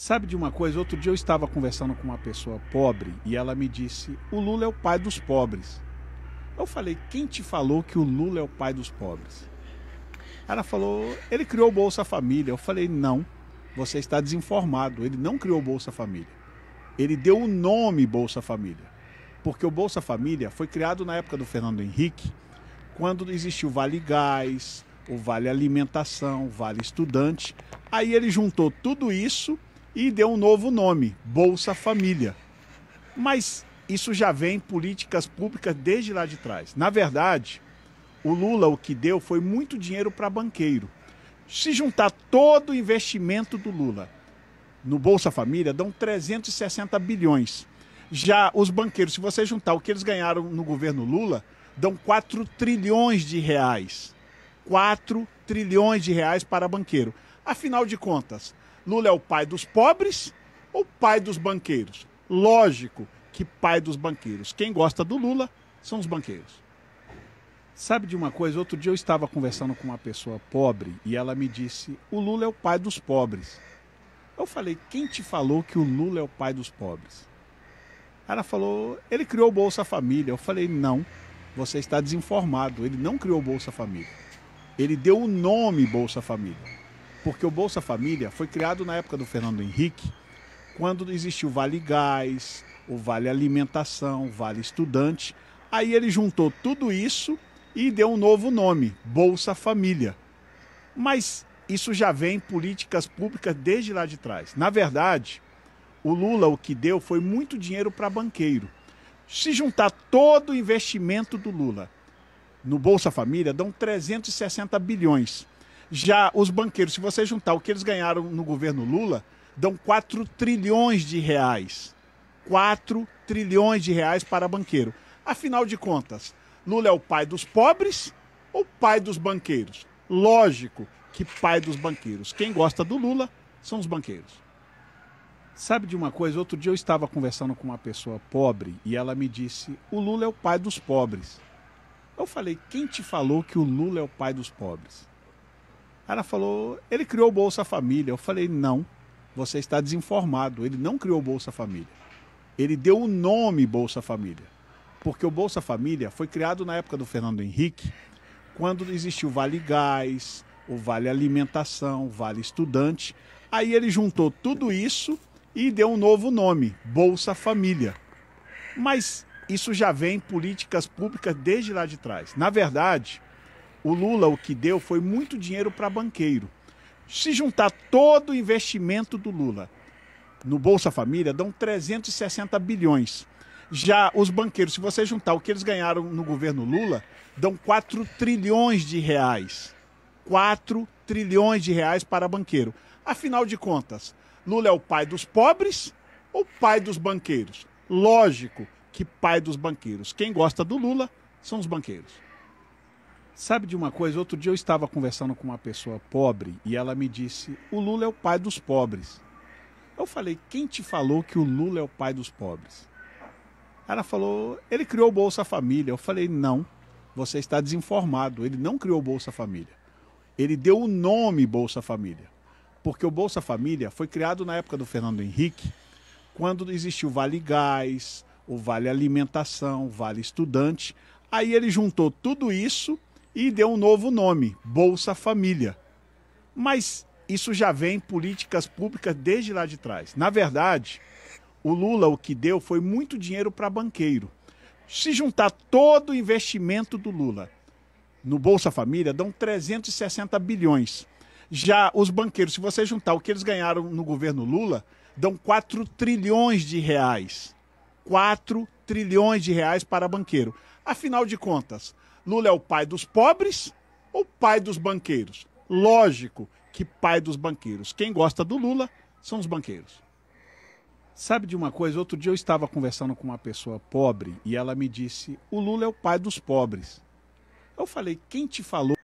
Sabe de uma coisa? Outro dia eu estava conversando com uma pessoa pobre e ela me disse: o Lula é o pai dos pobres. Eu falei: quem te falou que o Lula é o pai dos pobres? Ela falou: ele criou o Bolsa Família. Eu falei: não, você está desinformado. Ele não criou o Bolsa Família. Ele deu o nome Bolsa Família. Porque o Bolsa Família foi criado na época do Fernando Henrique, quando existiu o Vale Gás, o Vale Alimentação, o Vale Estudante. Aí ele juntou tudo isso e deu um novo nome, Bolsa Família. Mas isso já vem em políticas públicas desde lá de trás. Na verdade, o Lula o que deu foi muito dinheiro para banqueiro. Se juntar todo o investimento do Lula no Bolsa Família, dão 360 bilhões. Já os banqueiros, se você juntar o que eles ganharam no governo Lula, dão 4 trilhões de reais. 4 trilhões de reais para banqueiro. Afinal de contas, Lula é o pai dos pobres ou pai dos banqueiros? Lógico que pai dos banqueiros. Quem gosta do Lula são os banqueiros. Sabe de uma coisa? Outro dia eu estava conversando com uma pessoa pobre e ela me disse: o Lula é o pai dos pobres. Eu falei: quem te falou que o Lula é o pai dos pobres? Ela falou: ele criou o Bolsa Família. Eu falei: não, você está desinformado. Ele não criou o Bolsa Família. Ele deu o nome Bolsa Família. Porque o Bolsa Família foi criado na época do Fernando Henrique, quando existiu o Vale Gás, o Vale Alimentação, o Vale Estudante. Aí ele juntou tudo isso e deu um novo nome, Bolsa Família. Mas isso já vem em políticas públicas desde lá de trás. Na verdade, o Lula o que deu foi muito dinheiro para banqueiro. Se juntar todo o investimento do Lula no Bolsa Família, dão 360 bilhões. Já os banqueiros, se você juntar o que eles ganharam no governo Lula, dão 4 trilhões de reais. 4 trilhões de reais para banqueiro. Afinal de contas, Lula é o pai dos pobres ou pai dos banqueiros? Lógico que pai dos banqueiros. Quem gosta do Lula são os banqueiros. Sabe de uma coisa? Outro dia eu estava conversando com uma pessoa pobre e ela me disse: o Lula é o pai dos pobres. Eu falei: quem te falou que o Lula é o pai dos pobres? Ela falou: ele criou o Bolsa Família. Eu falei: não, você está desinformado. Ele não criou o Bolsa Família. Ele deu o nome Bolsa Família. Porque o Bolsa Família foi criado na época do Fernando Henrique, quando existiu o Vale Gás, o Vale Alimentação, o Vale Estudante. Aí ele juntou tudo isso e deu um novo nome, Bolsa Família. Mas isso já vem em políticas públicas desde lá de trás. Na verdade, o Lula o que deu foi muito dinheiro para banqueiro. Se juntar todo o investimento do Lula no Bolsa Família, dão 360 bilhões. Já os banqueiros, se você juntar o que eles ganharam no governo Lula, dão 4 trilhões de reais. 4 trilhões de reais para banqueiro. Afinal de contas, Lula é o pai dos pobres ou pai dos banqueiros? Lógico que pai dos banqueiros. Quem gosta do Lula são os banqueiros. Sabe de uma coisa? Outro dia eu estava conversando com uma pessoa pobre e ela me disse: o Lula é o pai dos pobres. Eu falei: quem te falou que o Lula é o pai dos pobres? Ela falou: ele criou o Bolsa Família. Eu falei: não, você está desinformado. Ele não criou o Bolsa Família. Ele deu o nome Bolsa Família. Porque o Bolsa Família foi criado na época do Fernando Henrique, quando existiu o Vale Gás, o Vale Alimentação, o Vale Estudante. Aí ele juntou tudo isso e deu um novo nome, Bolsa Família. Mas isso já vem em políticas públicas desde lá de trás. Na verdade, o Lula o que deu foi muito dinheiro para banqueiro. Se juntar todo o investimento do Lula no Bolsa Família, dão 360 bilhões. Já os banqueiros, se você juntar o que eles ganharam no governo Lula, dão 4 trilhões de reais. 4 trilhões de reais para banqueiro. Afinal de contas, Lula é o pai dos pobres ou pai dos banqueiros? Lógico que pai dos banqueiros. Quem gosta do Lula são os banqueiros. Sabe de uma coisa? Outro dia eu estava conversando com uma pessoa pobre e ela me disse: o Lula é o pai dos pobres. Eu falei: quem te falou